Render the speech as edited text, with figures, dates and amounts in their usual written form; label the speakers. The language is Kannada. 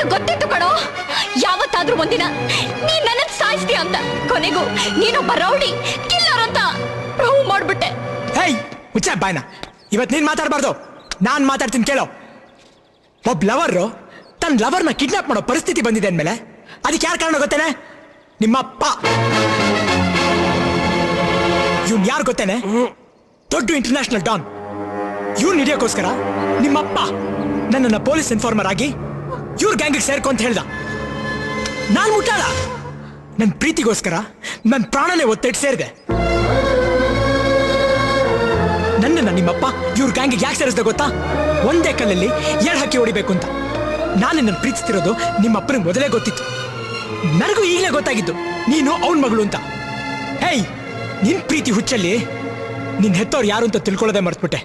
Speaker 1: ನನಗೆ ಗೊತ್ತಿತ್ತು ಕಣೋ, ಯಾವತ್ತಾದ್ರೂ ಒಂದಿನ ನೀನ್ ನನ್ನ ಸಾಯಿಸ್ತೀಯ ಅಂತ. ಕೊನೆಗೂ ನೀನೊಬ್ಬ ರೌಡಿ ಕಿಲ್ಲರ್ ಅಂತ ಪ್ರೂವ್ ಮಾಡ್ಬಿಟ್ಟೆ.
Speaker 2: ಹೇಯ್ ಮುಚ್ಚ ಬಾಯ್ನ, ಇವತ್ತು ನೀನ್ ಮಾತಾಡಬಾರ್ದು, ನಾನ್ ಮಾತಾಡ್ತೀನಿ ಕೇಳೋ. ಒಬ್ಬ ಲವರ್ ತನ್ನ ಲವರ್ನ ಕಿಡ್ನಾಪ್ ಮಾಡೋ ಪರಿಸ್ಥಿತಿ ಬಂದಿದೆ ಅಂದ್ಮೇಲೆ ಅದಕ್ಕೆ ಯಾರು ಕಾರಣ ಗೊತ್ತೇನೆ? ನಿಮ್ಮಪ್ಪ. ಇವ್ನು ಯಾರು ಗೊತ್ತೇನೆ? ದೊಡ್ಡ ಇಂಟರ್ನ್ಯಾಷನಲ್ ಡಾನ್. ಇವ್ನು ಹಿಡಿಯೋಕ್ಕೋಸ್ಕರ ನಿಮ್ಮಪ್ಪ ನನ್ನನ್ನು ಪೊಲೀಸ್ ಇನ್ಫಾರ್ಮರ್ ಆಗಿ ಇವ್ರ ಗ್ಯಾಂಗಿಗೆ ಸೇರ್ಕೊ ಅಂತ ಹೇಳ್ದ. ನಾನ್ ಮುಟ್ಟಾಳ. ನನ್ನ ಪ್ರೀತಿಗೋಸ್ಕರ ನನ್ನ ಪ್ರಾಣನೇ ಒತ್ತಿಟ್ಟು ಸೇರಿದೆ. ನನ್ನನ್ನ ನಿಮ್ಮಪ್ಪ ಇವ್ರ ಗ್ಯಾಂಗಿಗೆ ಯಾಕೆ ಸೇರಿಸ್ದೆ ಗೊತ್ತಾ? ಒಂದೇ ಕಲ್ಲಲ್ಲಿ 2 ಹಕ್ಕಿ ಹೊಡಿಬೇಕು ಅಂತ. ನಾನು ನನ್ನ ಪ್ರೀತಿಸ್ತಿರೋದು ನಿಮ್ಮಪ್ಪನಿಗೆ ಮೊದಲೇ ಗೊತ್ತಿತ್ತು. ನನಗೂ ಈಗಲೇ ಗೊತ್ತಾಗಿದ್ದು ನೀನು ಅವನ ಮಗಳು ಅಂತ. ಹೇಯ್, ನಿನ್ ಪ್ರೀತಿ ಹುಚ್ಚಲ್ಲಿ ನಿನ್ ಹೆತ್ತವ್ರು ಯಾರು ಅಂತ ತಿಳ್ಕೊಳ್ಳೋದೇ ಮರ್ತ್ಬಿಟ್ಟೆ.